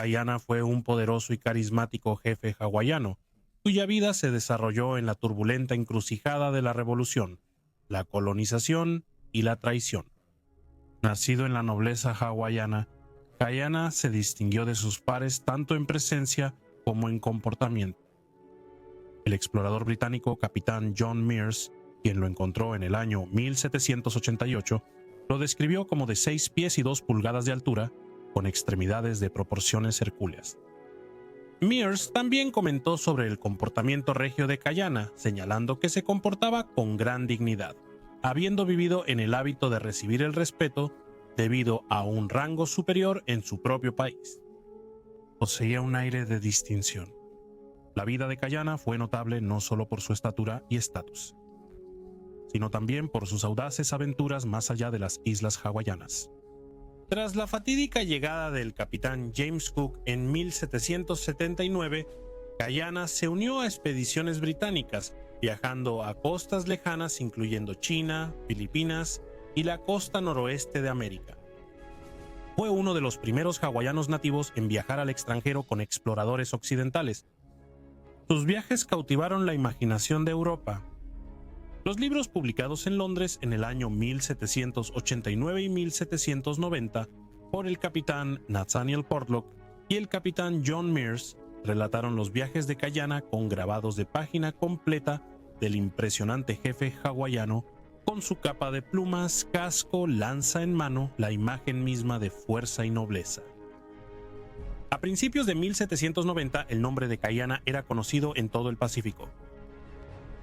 Kayana fue un poderoso y carismático jefe hawaiano, cuya vida se desarrolló en la turbulenta encrucijada de la revolución, la colonización y la traición. Nacido en la nobleza hawaiana, Kayana se distinguió de sus pares tanto en presencia como en comportamiento. El explorador británico capitán John Meares, quien lo encontró en el año 1788, lo describió como de 6 pies y 2 pulgadas de altura, con extremidades de proporciones hercúleas. Meares también comentó sobre el comportamiento regio de Kayana, señalando que se comportaba con gran dignidad, habiendo vivido en el hábito de recibir el respeto debido a un rango superior en su propio país. Poseía un aire de distinción. La vida de Kayana fue notable no solo por su estatura y estatus, sino también por sus audaces aventuras más allá de las islas hawaianas. Tras la fatídica llegada del capitán James Cook en 1779, Kayana se unió a expediciones británicas, viajando a costas lejanas incluyendo China, Filipinas y la costa noroeste de América. Fue uno de los primeros hawaianos nativos en viajar al extranjero con exploradores occidentales. Sus viajes cautivaron la imaginación de Europa. Los libros publicados en Londres en el año 1789 y 1790 por el capitán Nathaniel Portlock y el capitán John Meares relataron los viajes de Kayana con grabados de página completa del impresionante jefe hawaiano con su capa de plumas, casco, lanza en mano, la imagen misma de fuerza y nobleza. A principios de 1790 el nombre de Kayana era conocido en todo el Pacífico.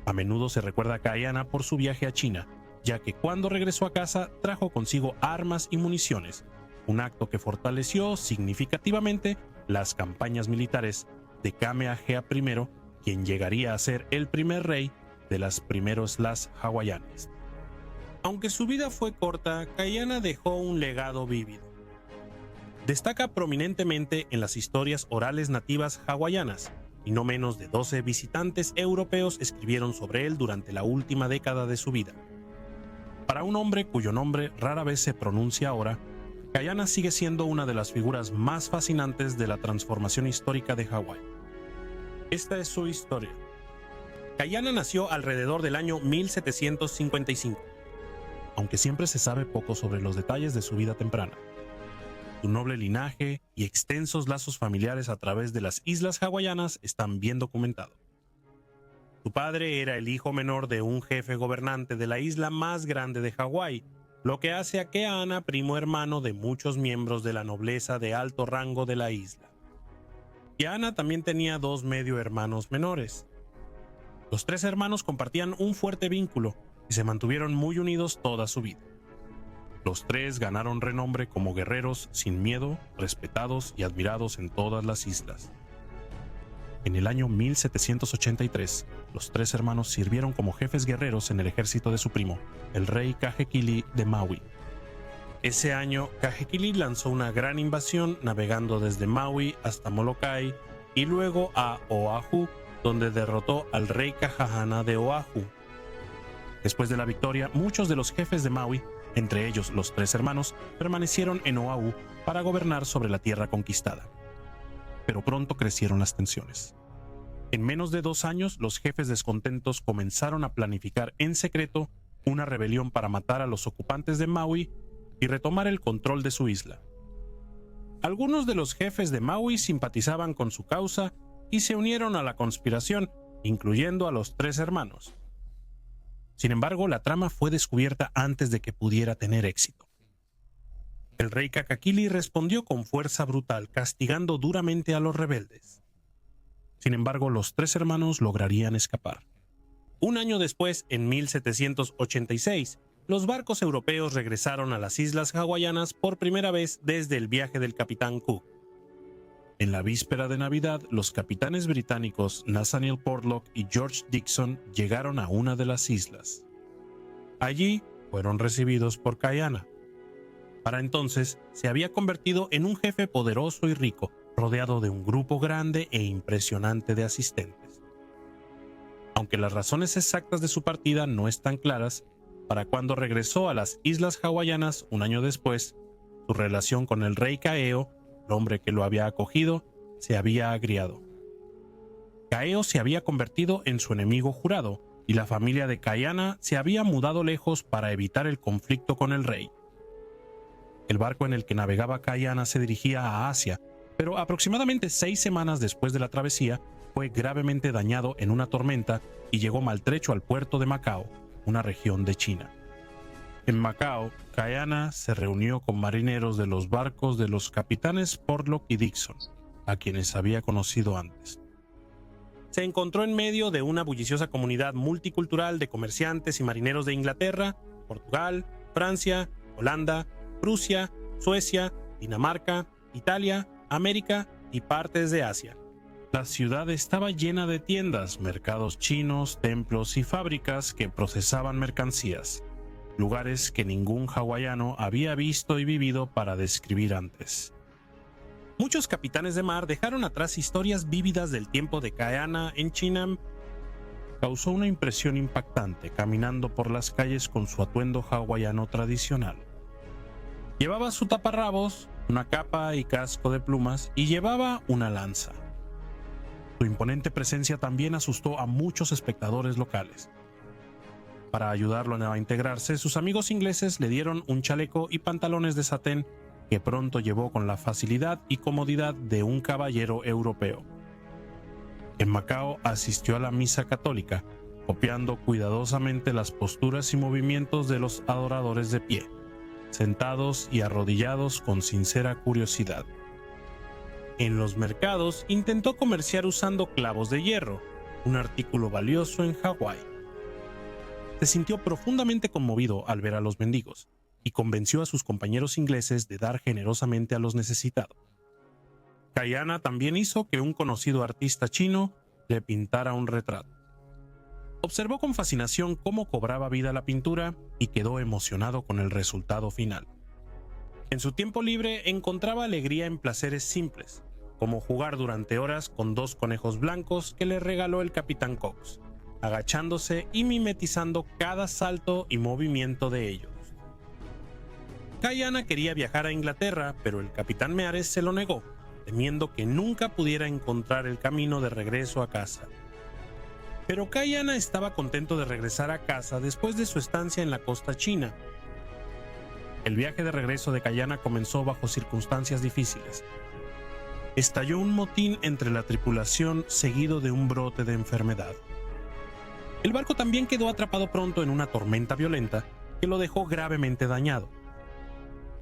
A menudo se recuerda a Kayana por su viaje a China, ya que cuando regresó a casa trajo consigo armas y municiones, un acto que fortaleció significativamente las campañas militares de Kamehameha I, quien llegaría a ser el primer rey de las primeras islas hawaianas. Aunque su vida fue corta, Kayana dejó un legado vívido. Destaca prominentemente en las historias orales nativas hawaianas, y no menos de 12 visitantes europeos escribieron sobre él durante la última década de su vida. Para un hombre cuyo nombre rara vez se pronuncia ahora, Kayana sigue siendo una de las figuras más fascinantes de la transformación histórica de Hawái. Esta es su historia. Kayana nació alrededor del año 1755, aunque siempre se sabe poco sobre los detalles de su vida temprana. Su noble linaje y extensos lazos familiares a través de las islas hawaianas están bien documentados. Su padre era el hijo menor de un jefe gobernante de la isla más grande de Hawái, lo que hace a Keana primo hermano de muchos miembros de la nobleza de alto rango de la isla. Keana también tenía 2 medio hermanos menores. Los 3 hermanos compartían un fuerte vínculo y se mantuvieron muy unidos toda su vida. Los 3 ganaron renombre como guerreros sin miedo, respetados y admirados en todas las islas. En el año 1783, los 3 hermanos sirvieron como jefes guerreros en el ejército de su primo, el rey Kahekili de Maui. Ese año, Kahekili lanzó una gran invasión navegando desde Maui hasta Molokai y luego a Oahu, donde derrotó al rey Kahahana de Oahu. Después de la victoria, muchos de los jefes de Maui, entre ellos los 3 hermanos, permanecieron en Oahu para gobernar sobre la tierra conquistada. Pero pronto crecieron las tensiones. En menos de 2 años, los jefes descontentos comenzaron a planificar en secreto una rebelión para matar a los ocupantes de Maui y retomar el control de su isla. Algunos de los jefes de Maui simpatizaban con su causa y se unieron a la conspiración, incluyendo a los 3 hermanos. Sin embargo, la trama fue descubierta antes de que pudiera tener éxito. El rey Kahekili respondió con fuerza brutal, castigando duramente a los rebeldes. Sin embargo, los 3 hermanos lograrían escapar. Un año después, en 1786, los barcos europeos regresaron a las islas hawaianas por primera vez desde el viaje del capitán Cook. En la víspera de Navidad, los capitanes británicos Nathaniel Portlock y George Dixon llegaron a una de las islas. Allí fueron recibidos por Kayana. Para entonces, se había convertido en un jefe poderoso y rico, rodeado de un grupo grande e impresionante de asistentes. Aunque las razones exactas de su partida no están claras, para cuando regresó a las islas hawaianas un año después, su relación con el rey Kaeo el hombre que lo había acogido, se había agriado. Caeo se había convertido en su enemigo jurado, y la familia de Caiana se había mudado lejos para evitar el conflicto con el rey. El barco en el que navegaba Caiana se dirigía a Asia, pero aproximadamente 6 semanas después de la travesía fue gravemente dañado en una tormenta y llegó maltrecho al puerto de Macao, una región de China. En Macao, Caiana se reunió con marineros de los barcos de los capitanes Porlock y Dixon, a quienes había conocido antes. Se encontró en medio de una bulliciosa comunidad multicultural de comerciantes y marineros de Inglaterra, Portugal, Francia, Holanda, Prusia, Suecia, Dinamarca, Italia, América y partes de Asia. La ciudad estaba llena de tiendas, mercados chinos, templos y fábricas que procesaban mercancías, lugares que ningún hawaiano había visto y vivido para describir antes. Muchos capitanes de mar dejaron atrás historias vívidas del tiempo de Caiana en China. Causó una impresión impactante caminando por las calles con su atuendo hawaiano tradicional. Llevaba su taparrabos, una capa y casco de plumas, y llevaba una lanza. Su imponente presencia también asustó a muchos espectadores locales. Para ayudarlo a integrarse, sus amigos ingleses le dieron un chaleco y pantalones de satén que pronto llevó con la facilidad y comodidad de un caballero europeo. En Macao asistió a la misa católica, copiando cuidadosamente las posturas y movimientos de los adoradores de pie, sentados y arrodillados con sincera curiosidad. En los mercados intentó comerciar usando clavos de hierro, un artículo valioso en Hawái. Se sintió profundamente conmovido al ver a los mendigos y convenció a sus compañeros ingleses de dar generosamente a los necesitados. Caiana también hizo que un conocido artista chino le pintara un retrato. Observó con fascinación cómo cobraba vida la pintura y quedó emocionado con el resultado final. En su tiempo libre encontraba alegría en placeres simples, como jugar durante horas con 2 conejos blancos que le regaló el capitán Cox, agachándose y mimetizando cada salto y movimiento de ellos. Caiana quería viajar a Inglaterra, pero el capitán Meares se lo negó, temiendo que nunca pudiera encontrar el camino de regreso a casa. Pero Caiana estaba contento de regresar a casa después de su estancia en la costa china. El viaje de regreso de Caiana comenzó bajo circunstancias difíciles. Estalló un motín entre la tripulación seguido de un brote de enfermedad. El barco también quedó atrapado pronto en una tormenta violenta que lo dejó gravemente dañado.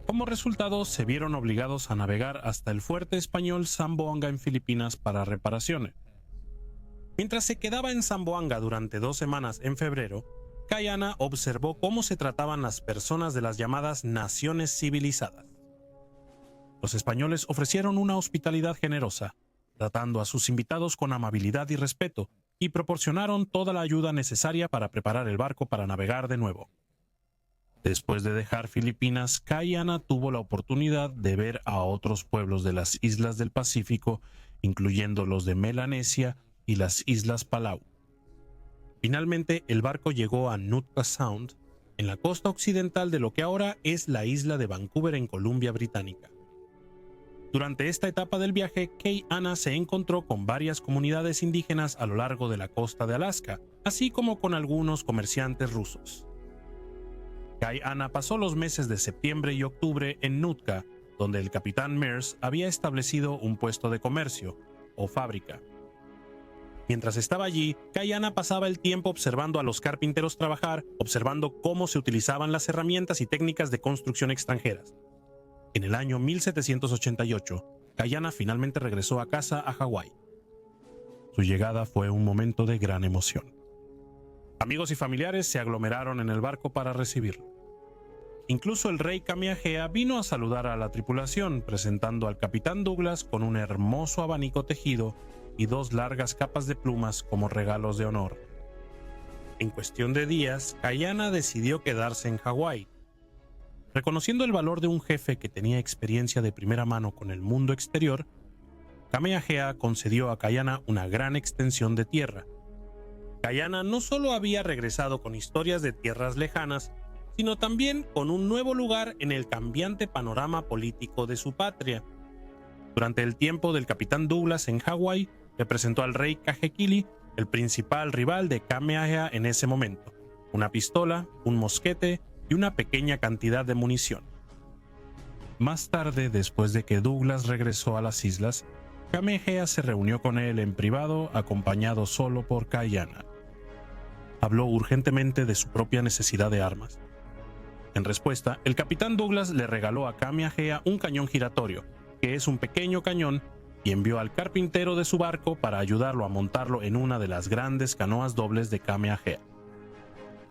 Como resultado, se vieron obligados a navegar hasta el fuerte español Zamboanga en Filipinas para reparaciones. Mientras se quedaba en Zamboanga durante 2 semanas en febrero, Caiana observó cómo se trataban las personas de las llamadas naciones civilizadas. Los españoles ofrecieron una hospitalidad generosa, tratando a sus invitados con amabilidad y respeto, y proporcionaron toda la ayuda necesaria para preparar el barco para navegar de nuevo. Después de dejar Filipinas, Caiana tuvo la oportunidad de ver a otros pueblos de las islas del Pacífico, incluyendo los de Melanesia y las islas Palau. Finalmente, el barco llegó a Nootka Sound, en la costa occidental de lo que ahora es la isla de Vancouver en Columbia Británica. Durante esta etapa del viaje, Caiana se encontró con varias comunidades indígenas a lo largo de la costa de Alaska, así como con algunos comerciantes rusos. Caiana pasó los meses de septiembre y octubre en Nootka, donde el capitán Meares había establecido un puesto de comercio, o fábrica. Mientras estaba allí, Caiana pasaba el tiempo observando a los carpinteros trabajar, observando cómo se utilizaban las herramientas y técnicas de construcción extranjeras. En el año 1788, Caiana finalmente regresó a casa a Hawái. Su llegada fue un momento de gran emoción. Amigos y familiares se aglomeraron en el barco para recibirlo. Incluso el rey Kamehameha vino a saludar a la tripulación, presentando al capitán Douglas con un hermoso abanico tejido y 2 largas capas de plumas como regalos de honor. En cuestión de días, Caiana decidió quedarse en Hawái. Reconociendo el valor de un jefe que tenía experiencia de primera mano con el mundo exterior, Kamehameha concedió a Caiana una gran extensión de tierra. Caiana no solo había regresado con historias de tierras lejanas, sino también con un nuevo lugar en el cambiante panorama político de su patria. Durante el tiempo del capitán Douglas en Hawái, representó al rey Kahekili, el principal rival de Kamehameha en ese momento, una pistola, un mosquete y una pequeña cantidad de munición. Más tarde, después de que Douglas regresó a las islas, Kamehameha se reunió con él en privado, acompañado solo por Kayana. Habló urgentemente de su propia necesidad de armas. En respuesta, el capitán Douglas le regaló a Kamehameha un cañón giratorio, que es un pequeño cañón, y envió al carpintero de su barco para ayudarlo a montarlo en una de las grandes canoas dobles de Kamehameha.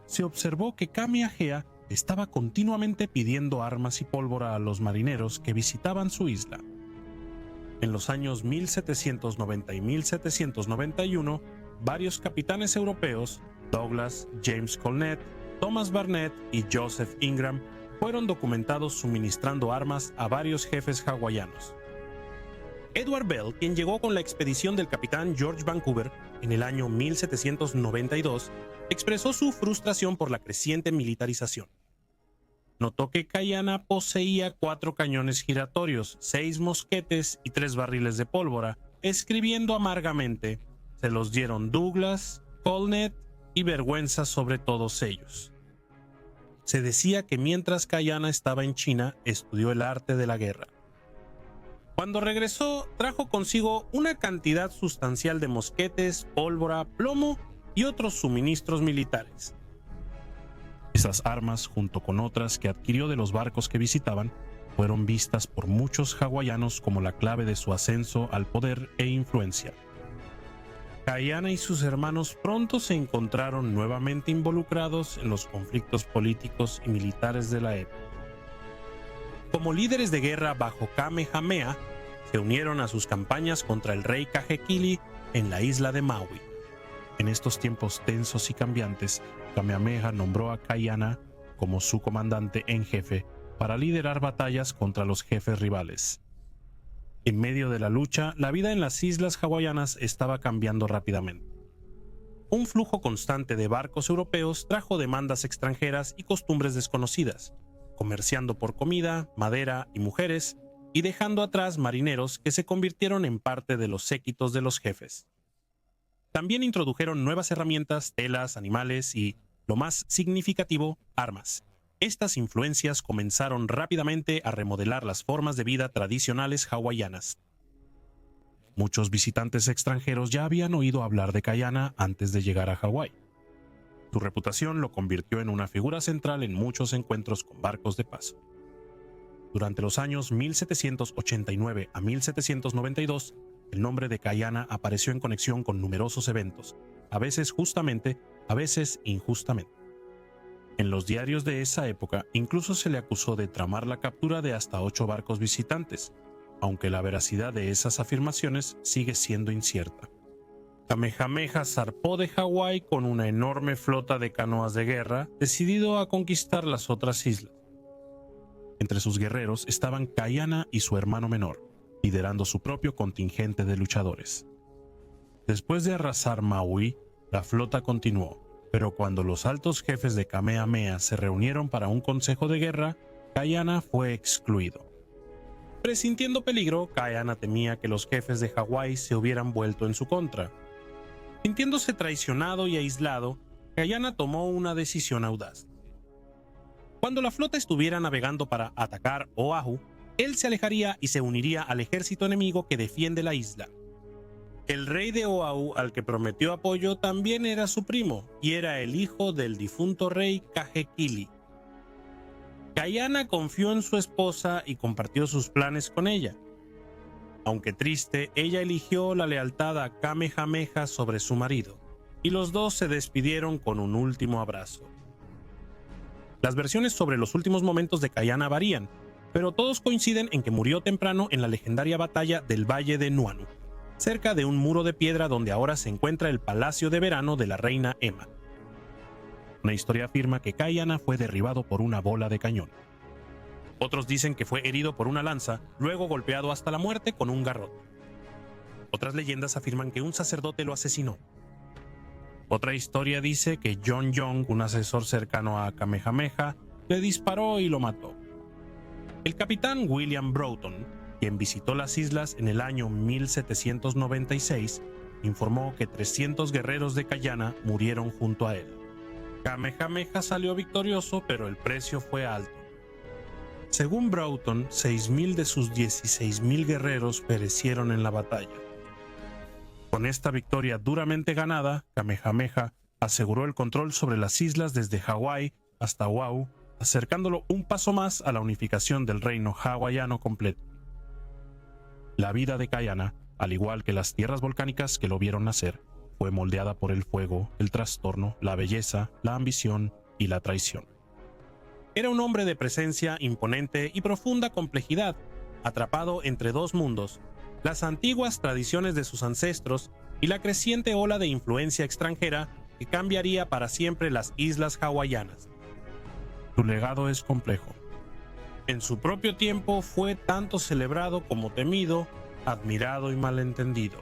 Se observó que Kamehameha estaba continuamente pidiendo armas y pólvora a los marineros que visitaban su isla. En los años 1790 y 1791, varios capitanes europeos, Douglas, James Colnett, Thomas Barnett y Joseph Ingram, fueron documentados suministrando armas a varios jefes hawaianos. Edward Bell, quien llegó con la expedición del capitán George Vancouver en el año 1792, expresó su frustración por la creciente militarización. Notó que Kayana poseía 4 cañones giratorios, 6 mosquetes y 3 barriles de pólvora, escribiendo amargamente: "Se los dieron Douglas, Colnett y vergüenza sobre todos ellos". Se decía que mientras Kayana estaba en China, estudió el arte de la guerra. Cuando regresó, trajo consigo una cantidad sustancial de mosquetes, pólvora, plomo y otros suministros militares. Esas armas, junto con otras que adquirió de los barcos que visitaban, fueron vistas por muchos hawaianos como la clave de su ascenso al poder e influencia. Kayana y sus hermanos pronto se encontraron nuevamente involucrados en los conflictos políticos y militares de la época. Como líderes de guerra bajo Kamehameha, se unieron a sus campañas contra el rey Kahekili en la isla de Maui. En estos tiempos tensos y cambiantes, Kamehameha nombró a Kayana como su comandante en jefe para liderar batallas contra los jefes rivales. En medio de la lucha, la vida en las islas hawaianas estaba cambiando rápidamente. Un flujo constante de barcos europeos trajo demandas extranjeras y costumbres desconocidas, comerciando por comida, madera y mujeres, y dejando atrás marineros que se convirtieron en parte de los séquitos de los jefes. También introdujeron nuevas herramientas, telas, animales y, lo más significativo, armas. Estas influencias comenzaron rápidamente a remodelar las formas de vida tradicionales hawaianas. Muchos visitantes extranjeros ya habían oído hablar de Kayana antes de llegar a Hawái. Su reputación lo convirtió en una figura central en muchos encuentros con barcos de paso. Durante los años 1789 a 1792, el nombre de Kayana apareció en conexión con numerosos eventos, a veces justamente, a veces injustamente. En los diarios de esa época incluso se le acusó de tramar la captura de hasta 8 barcos visitantes, aunque la veracidad de esas afirmaciones sigue siendo incierta. Kamehameha zarpó de Hawái con una enorme flota de canoas de guerra, decidido a conquistar las otras islas. Entre sus guerreros estaban Kayana y su hermano menor, liderando su propio contingente de luchadores. Después de arrasar Maui, la flota continuó, pero cuando los altos jefes de Kamehameha se reunieron para un consejo de guerra, Kayana fue excluido. Presintiendo peligro, Kayana temía que los jefes de Hawái se hubieran vuelto en su contra. Sintiéndose traicionado y aislado, Kayana tomó una decisión audaz. Cuando la flota estuviera navegando para atacar Oahu, él se alejaría y se uniría al ejército enemigo que defiende la isla. El rey de Oahu, al que prometió apoyo, también era su primo y era el hijo del difunto rey Kahekili. Kayana confió en su esposa y compartió sus planes con ella. Aunque triste, ella eligió la lealtad a Kamehameha sobre su marido, y los dos se despidieron con un último abrazo. Las versiones sobre los últimos momentos de Kayana varían, pero todos coinciden en que murió temprano en la legendaria batalla del Valle de Nuanu, cerca de un muro de piedra donde ahora se encuentra el palacio de verano de la reina Emma. Una historia afirma que Kayana fue derribado por una bola de cañón. Otros dicen que fue herido por una lanza, luego golpeado hasta la muerte con un garrote. Otras leyendas afirman que un sacerdote lo asesinó. Otra historia dice que John Young, un asesor cercano a Kamehameha, le disparó y lo mató. El capitán William Broughton, quien visitó las islas en el año 1796, informó que 300 guerreros de Cayana murieron junto a él. Kamehameha salió victorioso, pero el precio fue alto. Según Broughton, 6.000 de sus 16.000 guerreros perecieron en la batalla. Con esta victoria duramente ganada, Kamehameha aseguró el control sobre las islas desde Hawái hasta Oahu, acercándolo un paso más a la unificación del reino hawaiano completo. La vida de Cayana, al igual que las tierras volcánicas que lo vieron nacer, fue moldeada por el fuego, el trastorno, la belleza, la ambición y la traición. Era un hombre de presencia imponente y profunda complejidad, atrapado entre dos mundos, las antiguas tradiciones de sus ancestros y la creciente ola de influencia extranjera que cambiaría para siempre las islas hawaianas. Su legado es complejo. En su propio tiempo fue tanto celebrado como temido, admirado y malentendido.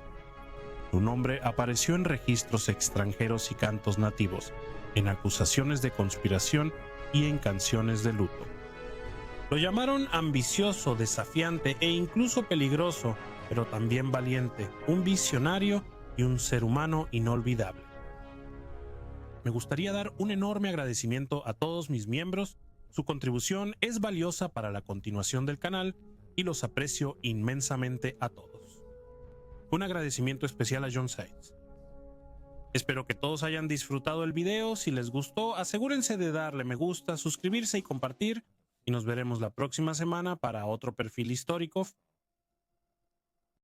Su nombre apareció en registros extranjeros y cantos nativos, en acusaciones de conspiración y en canciones de luto. Lo llamaron ambicioso, desafiante e incluso peligroso, pero también valiente, un visionario y un ser humano inolvidable. Me gustaría dar un enorme agradecimiento a todos mis miembros. Su contribución es valiosa para la continuación del canal y los aprecio inmensamente a todos. Un agradecimiento especial a John Sides. Espero que todos hayan disfrutado el video. Si les gustó, asegúrense de darle me gusta, suscribirse y compartir. Y nos veremos la próxima semana para otro perfil histórico